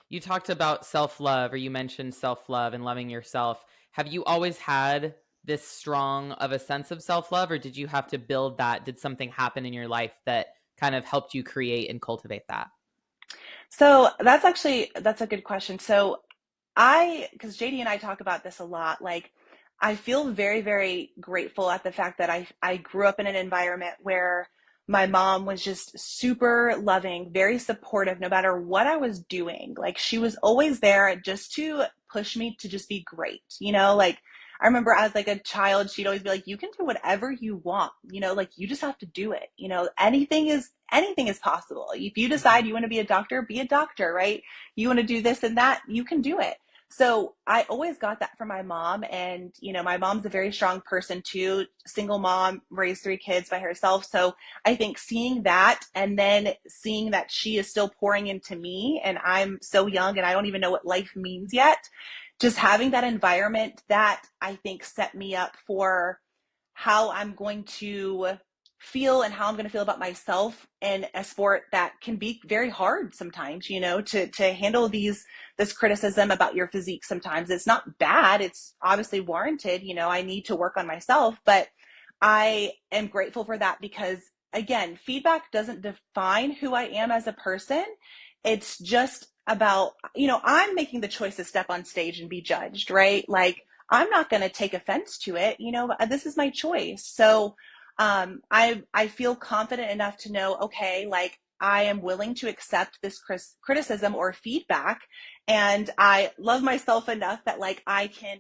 You talked about self-love, or you mentioned self-love and loving yourself. Have you always had this strong of a sense of self-love, or did you have to build that? Did something happen in your life that kind of helped you create and cultivate that? So that's a good question. So because JD and I talk about this a lot, like I feel very, very grateful at the fact that I grew up in an environment where my mom was just super loving, very supportive, no matter what I was doing. Like she was always there just to push me to just be great, like I remember as like a child, she'd always be like, you can do whatever you want, like you just have to do it. Anything is possible. If you Mhm. decide you want to be a doctor, right? You want to do this and that, you can do it. So I always got that from my mom. And, my mom's a very strong person too, single mom, raised 3 kids by herself. So I think seeing that and then seeing that she is still pouring into me and I'm so young and I don't even know what life means yet, just having that environment that I think set me up for how I'm going to feel and how I'm going to feel about myself in a sport that can be very hard sometimes, to handle this criticism about your physique sometimes. It's not bad. It's obviously warranted. I need to work on myself, but I am grateful for that because again, feedback doesn't define who I am as a person. It's just about, I'm making the choice to step on stage and be judged, right? Like I'm not going to take offense to it. This is my choice. So I feel confident enough to know, okay, like I am willing to accept this criticism or feedback, and I love myself enough that like I can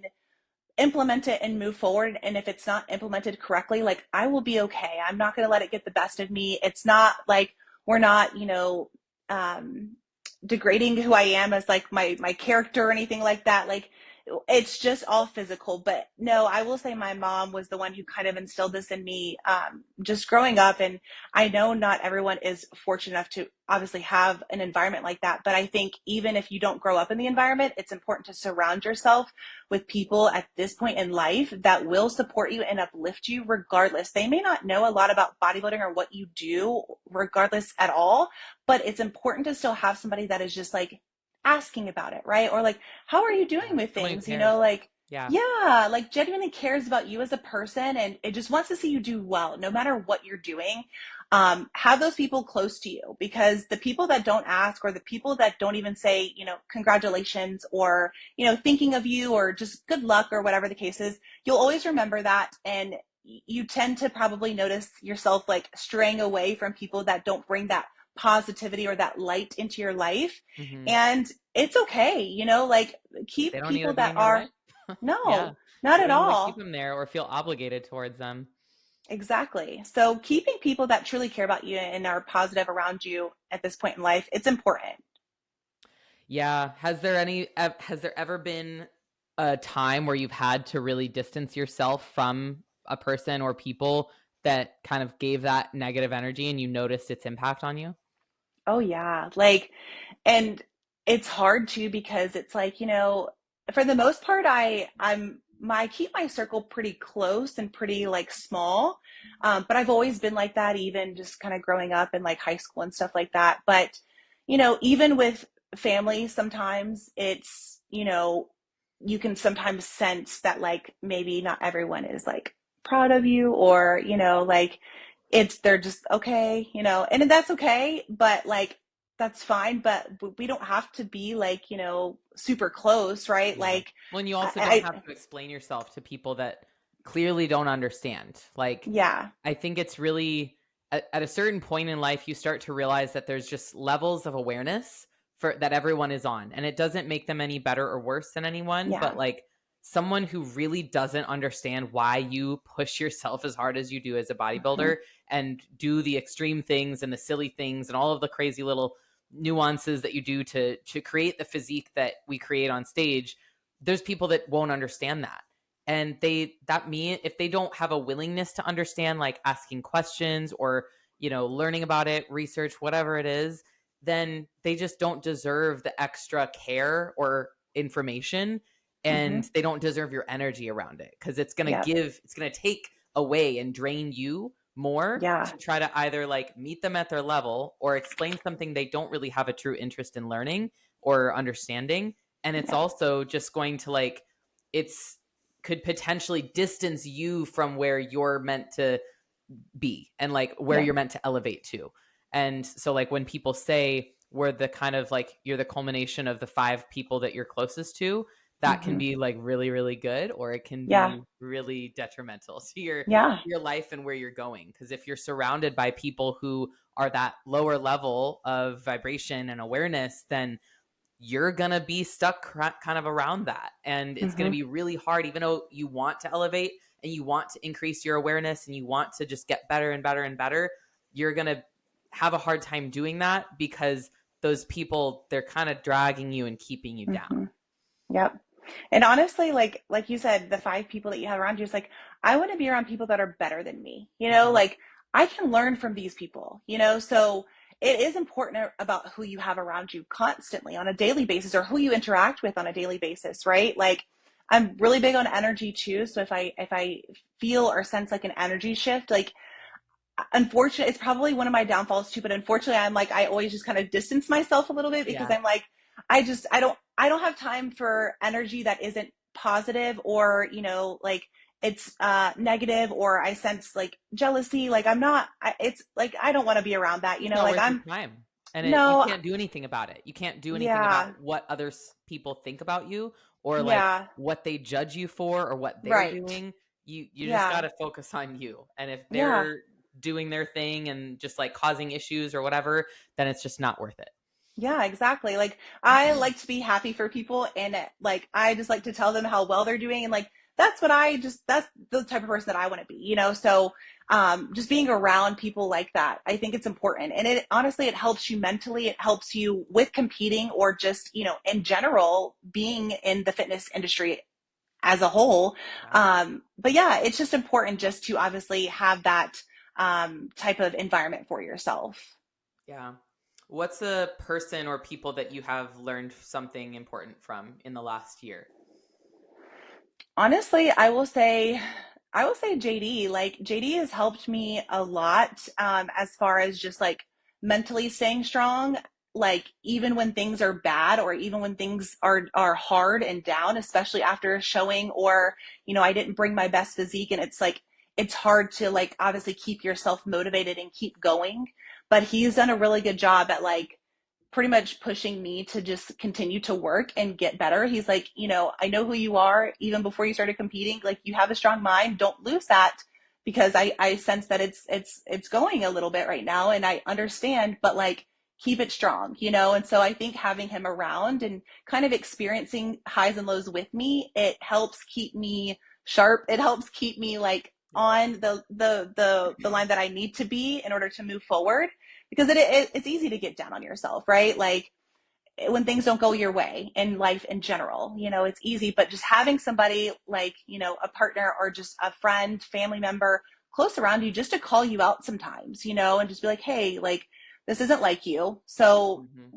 implement it and move forward. And if it's not implemented correctly, like I will be okay. I'm not going to let it get the best of me. It's not like we're not, um, degrading who I am as like my character or anything like that. Like it's just all physical. But no, I will say my mom was the one who kind of instilled this in me, just growing up. And I know not everyone is fortunate enough to obviously have an environment like that. But I think even if you don't grow up in the environment, it's important to surround yourself with people at this point in life that will support you and uplift you regardless. They may not know a lot about bodybuilding or what you do regardless at all, but it's important to still have somebody that is just like asking about it, right? Or like, how are you doing Yeah. with Someone who things? cares. Like, Yeah. yeah, like genuinely cares about you as a person and it just wants to see you do well, no matter what you're doing. Have those people close to you because the people that don't ask or the people that don't even say, congratulations or, thinking of you or just good luck or whatever the case is, you'll always remember that. And you tend to probably notice yourself like straying away from people that don't bring that positivity or that light into your life. Hmm. And it's okay, like They keep don't need to people be that in your life. are, Yeah. no, not You at don't need to keep all. them there or feel obligated towards them. Exactly. So keeping people that truly care about you and are positive around you at this point in life, it's important. Yeah. Has there ever been a time where you've had to really distance yourself from a person or people that kind of gave that negative energy and you noticed its impact on you? Oh yeah. Like, and it's hard too because it's like, for the most part, I keep my circle pretty close and pretty like small. But I've always been like that, even just kind of growing up in like high school and stuff like that. But, even with family, sometimes it's, you can sometimes sense that like maybe not everyone is like proud of you or, like they're just okay, and that's okay, but like that's fine, but we don't have to be like, super close, right? Yeah. Like Well, and you also don't have I to explain yourself to people that clearly don't understand. Like, yeah. I think it's really at a certain point in life, you start to realize that there's just levels of awareness for that everyone is on, and it doesn't make them any better or worse than anyone. But Yeah. like someone who really doesn't understand why you push yourself as hard as you do as a Hmm. bodybuilder and do the extreme things and the silly things and all of the crazy little nuances that you do to create the physique that we create on stage, there's people that won't understand that. And if they don't have a willingness to understand, like asking questions or learning about it, research, whatever it is, then they just don't deserve the extra care or information, Hmm. and they don't deserve your energy around it because Yeah. it's going to take away and drain you more Yeah. to try to either like meet them at their level or explain something they don't really have a true interest in learning or understanding. And it's Yeah. also just going to like it's could potentially distance you from where you're meant to be and like where Yeah. you're meant to elevate to. And so like when people say were the kind of like, you're the culmination of the 5 people that you're closest to, that can Hmm. be like really, really good, or it can Yeah. be really detrimental to Yeah. your life and where you're going. Because if you're surrounded by people who are that lower level of vibration and awareness, then you're going to be stuck kind of around that. And it's going to Hmm. be really hard, even though you want to elevate and you want to increase your awareness and you want to just get better and better and better. You're going to have a hard time doing that because those people, they're kind of dragging you and keeping you down. Hmm. Yep. And honestly, like you said, the 5 people that you have around you, is like, I want to be around people that are better than me. Mhm. Like I can learn from these people, so it is important about who you have around you constantly on a daily basis, or who you interact with on a daily basis, right? Like I'm really big on energy too. So if I feel or sense like an energy shift, like unfortunately, it's probably one of my downfalls too, but unfortunately I'm like, I always just kind of distance myself a little bit, because Yeah. I'm like, I don't have time for energy that isn't positive, or like it's negative, or I sense like jealousy. Like it's like I don't want to be around that, It's not like worth your I'm time. And you no. can't do anything about it. You can't do anything Yeah. about what other people think about you, or like Yeah. what they judge you for, or what they're Right. doing. You just got Yeah. to focus on you. And if Yeah. they're doing their thing and just like causing issues or whatever, then it's just not worth it. Yeah, exactly. Like I like to be happy for people, and like I just like to tell them how well they're doing, and like that's the type of person that I want to be, So just being around people like that, I think it's important. And it honestly, it helps you mentally, it helps you with competing, or just, in general being in the fitness industry as a whole. Yeah. But yeah, it's just important just to obviously have that type of environment for yourself. Yeah. What's a person or people that you have learned something important from in the last year? Honestly, I will say JD. Like JD has helped me a lot, as far as just like mentally staying strong. Like even when things are bad, or even when things are hard and down, especially after a showing, or I didn't bring my best physique, and it's like it's hard to like obviously keep yourself motivated and keep going. But he's done a really good job at like pretty much pushing me to just continue to work and get better. He's like, I know who you are even before you started competing. Like you have a strong mind. Don't lose that, because I sense that it's going a little bit right now, and I understand, but like keep it strong, And so I think having him around and kind of experiencing highs and lows with me, it helps keep me sharp. It helps keep me like Yeah. on the line that I need to be in order to move forward, because it's easy to get down on yourself, right? Like when things don't go your way in life in general, it's easy. But just having somebody like, a partner, or just a friend, family member close around you, just to call you out sometimes, and just be like, hey, like this isn't like you. So Hmm.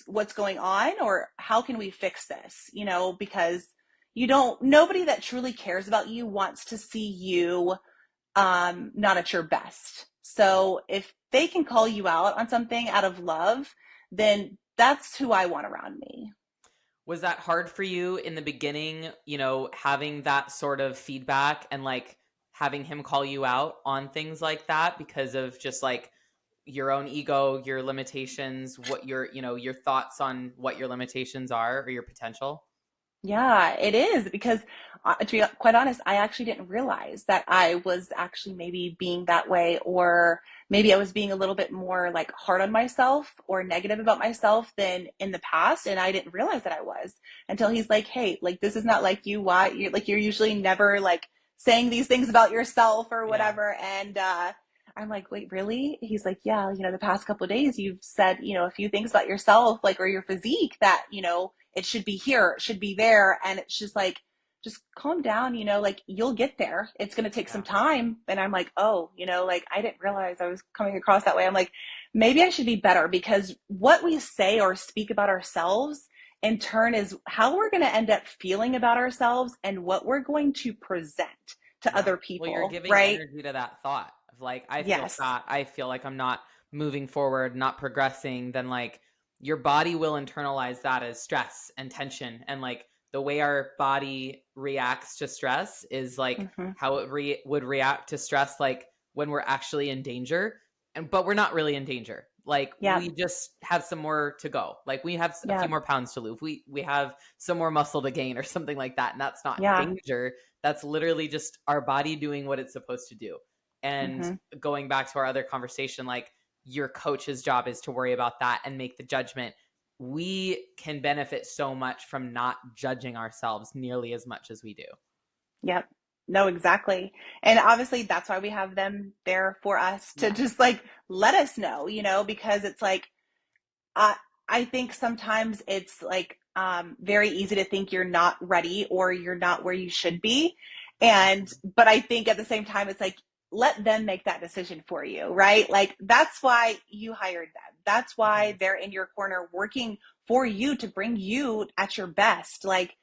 what's going on, or how can we fix this? Because nobody that truly cares about you wants to see you not at your best. Yeah. So if they can call you out on something out of love, then that's who I want around me. Was that hard for you in the beginning, having that sort of feedback and like having him call you out on things like that because of just like your own ego, your limitations, what your thoughts on what your limitations are or your potential? Yeah, it is, because to be quite honest, I actually didn't realize that I was actually maybe being that way, or maybe I was being a little bit more like hard on myself or negative about myself than in the past, and I didn't realize that I was, until he's like, "Hey, like this is not like you. Why you're usually never like saying these things about yourself or Yeah. whatever." And I'm like, "Wait, really?" He's like, "Yeah, the past couple of days you've said, a few things about yourself, like, or your physique, that, it should be here, it should be there." And it's just like, just calm down, like you'll get there. It's going to take some Yeah. time. And I'm like, oh, like I didn't realize I was coming across that way. I'm like, maybe I should be better, because what we say or speak about ourselves in turn is how we're going to end up feeling about ourselves, and what we're going to present to Yeah. other Well, you're people, giving right? energy to that thought of like, I feel Yes. fat. I feel like I'm not moving forward, not progressing. Then, like, your body will internalize that as stress and tension. And, like, the way our body reacts to stress is like Mm-hmm. how it would react to stress, like when we're actually in danger. But we're not really in danger. Like Yep. we just have some more to go. Like we have a few Yep. more pounds to lose. We have some more muscle to gain or something like that. And that's not Yeah. danger. That's literally just our body doing what it's supposed to do. And Hmm. going back to our other conversation, like your coach's job is to worry about that and make the judgment. We can benefit so much from not judging ourselves nearly as much as we do. Yep. No, exactly. And obviously that's why we have them there for us to Yeah. just like let us know, because it's like I I think sometimes it's like very easy to think you're not ready or you're not where you should be. And Absolutely. but I think at the same time it's like let them make that decision for you, right? Like that's why you hired them. That's why Mhm. they're in your corner working for you to bring you at your best. Like,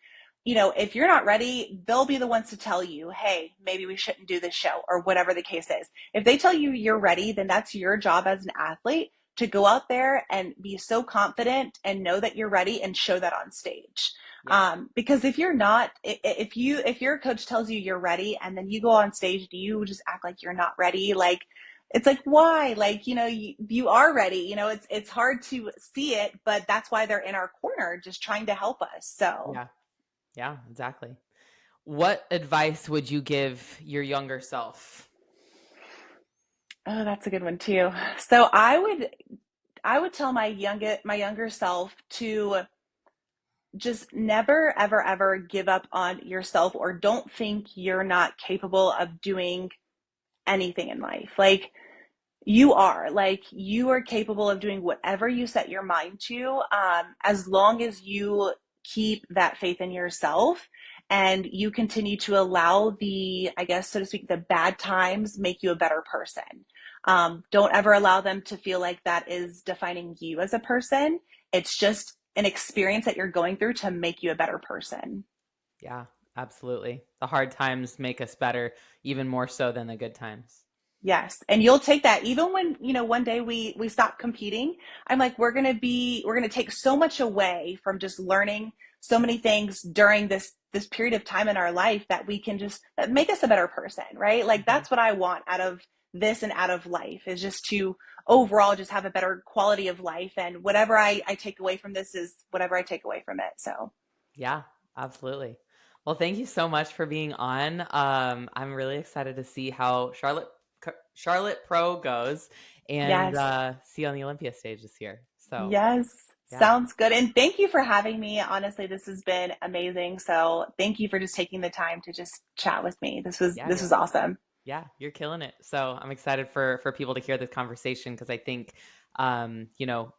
if you're not ready, they'll be the ones to tell you, hey, maybe we shouldn't do this show or whatever the case is. If they tell you you're ready, then that's your job as an athlete to go out there and be so confident and know that you're ready and show that on stage. Yeah. Because if you're not, if your coach tells you you're ready and then you go on stage, do you just act like you're not ready? Like, it's like, why? Like, you are ready. It's hard to see it, but that's why they're in our corner, just trying to help us. So, Yeah. Yeah, exactly. What advice would you give your younger self? oh, that's a good one too. So I would tell my younger self to just never, ever, ever give up on yourself or don't think you're not capable of doing anything in life. You are capable of doing whatever you set your mind to, as long as you keep that faith in yourself and you continue to allow I guess, so to speak, the bad times make you a better person. Don't ever allow them to feel like that is defining you as a person. It's just an experience that you're going through to make you a better person. Yeah, absolutely. The hard times make us better, even more so than the good times. Yes. And you'll take that even when, one day we stop competing. I'm like, we're going to take so much away from just learning so many things during this period of time in our life that we can just that make us a better person, right? Like Mhm. that's what I want out of this and out of life is just to overall just have a better quality of life. And whatever I take away from this is whatever I take away from it. So Yeah, absolutely. Well, thank you so much for being on. I'm really excited to see how Charlotte Pro goes and yes. see you on the Olympia stage this year. So Yes, yeah, sounds good. And thank you for having me. Honestly, this has been amazing. So thank you for just taking the time to just chat with me. This was yeah, this you're was awesome. Yeah, you're killing it. So I'm excited for people to hear this conversation because I think,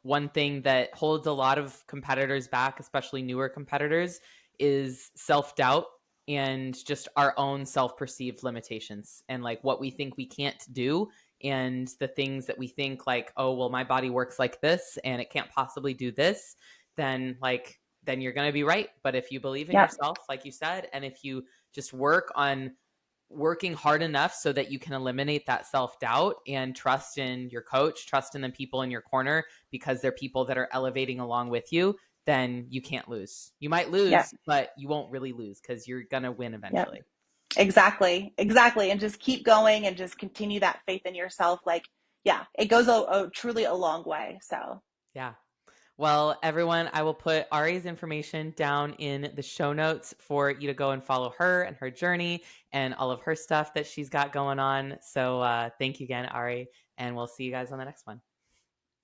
one thing that holds a lot of competitors back, especially newer competitors, is self doubt and just our own self perceived limitations and like what we think we can't do and the things that we think like, oh, well, my body works like this and it can't possibly do this, then you're going to be right. But if you believe in Yep. yourself, like you said, and if you just work on working hard enough so that you can eliminate that self-doubt and trust in your coach, trust in the people in your corner because they're people that are elevating along with you, then you can't lose. You might Yep. lose, but you won't really lose because you're going to win Yep. eventually. Exactly. Exactly. And just keep going and just continue that faith in yourself. Like, yeah, it goes a truly a long way. So Yeah. Well, everyone, I will put Ari's information down in the show notes for you to go and follow her and her journey and all of her stuff that she's got going on. So thank you again, Ari, and we'll see you guys on the next one.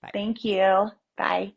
Bye. thank you. Bye.